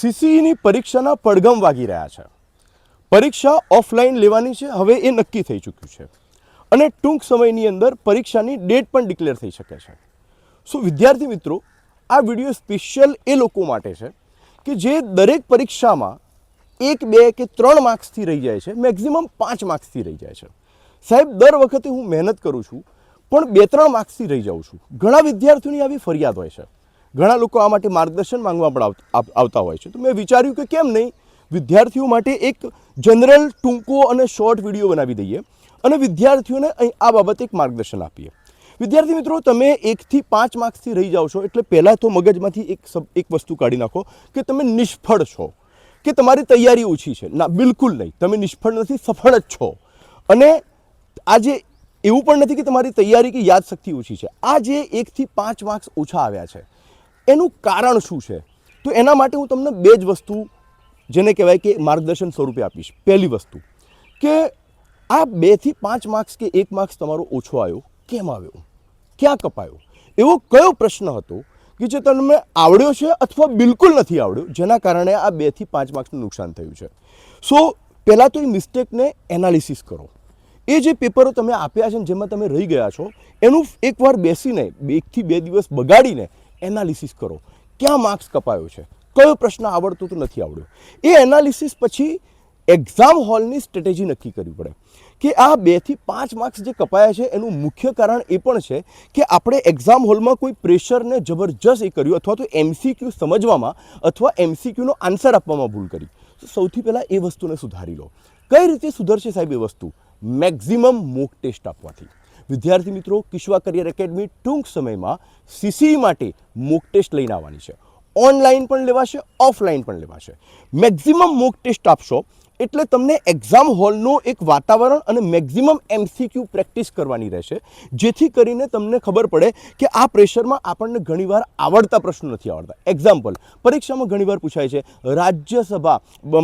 સીસીઈની પરીક્ષાના પડઘમ વાગી રહ્યા છે. પરીક્ષા ઓફલાઈન લેવાની છે, હવે એ નક્કી થઈ ચૂક્યું છે અને ટૂંક સમયની અંદર પરીક્ષાની ડેટ પણ ડિક્લેર થઈ શકે છે. સો વિદ્યાર્થી મિત્રો, આ વિડીયો સ્પેશિયલ એ લોકો માટે છે કે જે દરેક પરીક્ષામાં 1, 2 કે 3 માર્ક્સથી રહી જાય છે, મેક્સિમમ 5 માર્ક્સથી રહી જાય છે. સાહેબ, દર વખતે હું મહેનત કરું છું પણ 2-3 માર્ક્સથી રહી જાઉં છું. ઘણા વિદ્યાર્થીઓની આવી ફરિયાદ હોય છે. ઘણા લોકો આ માટે માર્ગદર્શન માંગવા પણ આવતા હોય છે. તો મેં વિચાર્યું કે કેમ નહીં વિદ્યાર્થીઓ માટે એક જનરલ ટૂંકો અને શોર્ટ વિડીયો બનાવી દઈએ અને વિદ્યાર્થીઓને અહીં આ બાબતે એક માર્ગદર્શન આપીએ. વિદ્યાર્થી મિત્રો, તમે 1 થી 5 માર્ક્સથી રહી જાઓ છો એટલે પહેલાં તો મગજમાંથી એક વસ્તુ કાઢી નાખો કે તમે નિષ્ફળ છો, કે તમારી તૈયારી ઓછી છે. ના, બિલકુલ નહીં. તમે નિષ્ફળ નથી, સફળ જ છો. અને આજે એવું પણ નથી કે તમારી તૈયારી કે યાદશક્તિ ઓછી છે. આ જે 1 થી 5 માર્ક્સ ઓછા આવ્યા છે એનું કારણ શું છે? તો એના માટે હું તમને 2 જ વસ્તુ જેને કહેવાય કે માર્ગદર્શન સ્વરૂપે આપીશ. પહેલી વસ્તુ કે આ 2 થી 5 માર્ક્સ કે 1 માર્ક્સ તમારો ઓછો આવ્યો, કેમ આવ્યો, ક્યાં કપાયો, એવો કયો પ્રશ્ન હતો કે જે તમને આવડ્યો છે અથવા બિલકુલ નથી આવડ્યો, જેના કારણે આ 2 થી 5 માર્ક્સનું નુકસાન થયું છે. સો પહેલાં તો એ મિસ્ટેકને એનાલિસિસ કરો. એ જે પેપરો તમે આપ્યા છે ને જેમાં તમે રહી ગયા છો એનું એકવાર બેસીને 1 થી 2 દિવસ બગાડીને એનાલિસિસ કરો. ક્યાં માર્ક્સ કપાયો છે, કયો પ્રશ્ન આવડતો તો નથી આવડ્યો. એ એનાલિસિસ પછી એક્ઝામ હોલની સ્ટ્રેટેજી નક્કી કરવી પડે કે આ 2 થી 5 માર્ક્સ જે કપાયા છે એનું મુખ્ય કારણ એ પણ છે કે આપણે એક્ઝામ હોલમાં કોઈ પ્રેશરને જબરજસ્ત એ કર્યું અથવા તો MCQ સમજવામાં અથવા MCQનો આન્સર આપવામાં ભૂલ કરી. તો સૌથી પહેલાં એ વસ્તુને સુધારી લો. કઈ રીતે સુધરશે સાહેબ એ વસ્તુ? મેક્સિમમ મોક ટેસ્ટ આપવાથી. વિદ્યાર્થી મિત્રો, કિશ્વા કરિયર એકેડમી ટૂંક સમયમાં CCE માટે મોક ટેસ્ટ લઈને આવવાની છે. ઓનલાઈન પણ લેવાશે, ઓફલાઈન પણ લેવાશે. મેક્સિમમ મોક ટેસ્ટ આપશો એટલે તમને એક્ઝામ હોલનો એક વાતાવરણ અને મેક્સિમમ MCQ પ્રેક્ટિસ કરવાની રહેશે, જેથી કરીને તમને ખબર પડે કે આ પ્રેશરમાં આપણને ઘણીવાર આવડતા પ્રશ્નો નથી આવડતા. એક્ઝામ્પલ, પરીક્ષામાં ઘણીવાર પૂછાય છે, રાજ્યસભા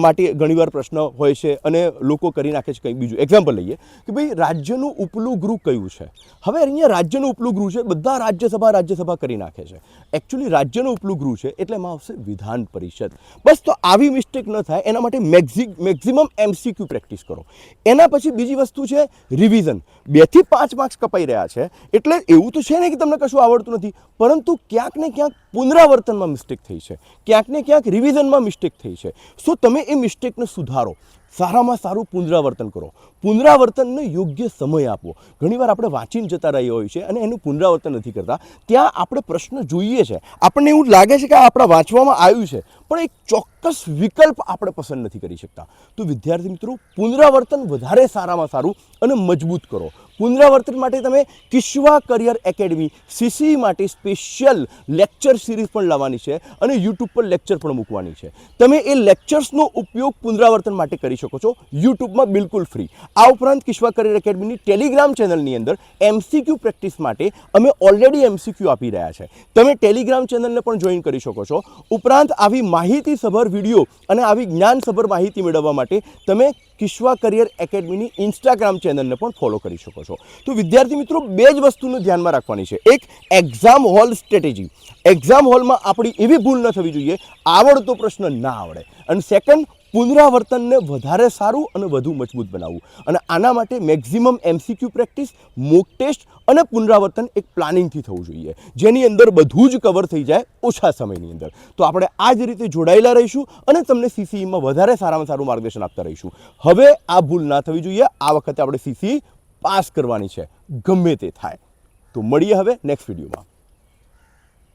માટે ઘણીવાર પ્રશ્ન હોય છે અને લોકો કરી નાખે છે કંઈ બીજું. એક્ઝામ્પલ લઈએ કે ભાઈ રાજ્યનું ઉપલું ગૃહ કયું છે. હવે અહીંયા રાજ્યનું ઉપલું ગૃહ છે, બધા રાજ્યસભા કરી નાખે છે. એકચ્યુઅલી રાજ્યનું ઉપલું ગૃહ છે એટલે એમાં આવશે વિધાન પરિષદ. બસ, તો આવી મિસ્ટેક ન થાય એના માટે મેક્સિમમ MCQ પ્રેક્ટિસ કરો. એના પછી બીજી વસ્તુ છે રિવિઝન. 2 થી 5 માર્ક્સ કપાઈ રહ્યા છે એટલે એવું તો છે ને કે તમને કશું આવડતું નથી, પરંતુ ક્યાંક ને ક્યાંક પુનરાવર્તનમાં મિસ્ટેક થઈ છે, ક્યાંક ને ક્યાંક રિવિઝનમાં મિસ્ટેક થઈ છે. સો તમે એ મિસ્ટેકને સુધારો, સારામાં સારું પુનરાવર્તન કરો, પુનરાવર્તનને યોગ્ય સમય આપો. ઘણીવાર આપણે વાંચીને જતા રહ્યા હોય છે અને એનું પુનરાવર્તન નથી કરતા. ત્યાં આપણે પ્રશ્ન જોઈએ છે, આપણને એવું લાગે છે કે આપણા વાંચવામાં આવ્યું છે, પણ એક ચોક્કસ વિકલ્પ આપણે પસંદ નથી કરી શકતા. તો વિદ્યાર્થી મિત્રો, પુનરાવર્તન વધારે સારામાં સારું અને મજબૂત કરો. પુનરાવર્તન માટે તમે કિશ્વા કરિયર એકેડમી CCE માટે સ્પેશિયલ લેક્ચર સિરીઝ પણ લાવવાની છે અને YouTube પર લેક્ચર પણ મૂકવાની છે. તમે એ લેક્ચર્સનો ઉપયોગ પુનરાવર્તન માટે કરી શકો છો YouTubeમાં બિલકુલ ફ્રી. આ ઉપરાંત કિશ્વા કરિયર એકેડમીની ટેલિગ્રામ ચેનલની અંદર MCQ પ્રેક્ટિસ માટે અમે ઓલરેડી MCQ આપી રહ્યા છે. તમે ટેલિગ્રામ ચેનલને પણ જોઈન કરી શકો છો. ઉપરાંત આવી માહિતીસભર વિડીયો અને આવી જ્ઞાનસભર માહિતી મેળવવા માટે તમે કિશ્વા કરિયર એકેડમીની ઇન્સ્ટાગ્રામ ચેનલને પણ ફોલો કરી શકો છો. તો વિદ્યાર્થી મિત્રો, 2 જ વસ્તુનું ધ્યાનમાં રાખવાની છે. એક, એક્ઝામ હોલ સ્ટ્રેટેજી. એક્ઝામ હોલમાં આપણી એવી ભૂલ ન થવી જોઈએ આવડતો પ્રશ્ન ના આવડે. અને સેકન્ડ, પુનરાવર્તનને વધારે સારું અને વધુ મજબૂત બનાવવું. અને આના માટે maximum MCQ practice, mock test અને પુનરાવર્તન એક પ્લાનિંગથી થવું જોઈએ, જેની અંદર બધું જ કવર થઈ જાય ઓછા સમયની અંદર. તો આપણે આ જ રીતે જોડાયેલા રહીશું અને તમને CCEમાં વધારે સારામાં સારું માર્ગદર્શન આપતા રહીશું. હવે આ ભૂલ ના થવી જોઈએ. આ વખતે આપણે CCE પાસ કરવાની છે, ગમે તે થાય. તો મળીએ હવે નેક્સ્ટ વિડીયોમાં.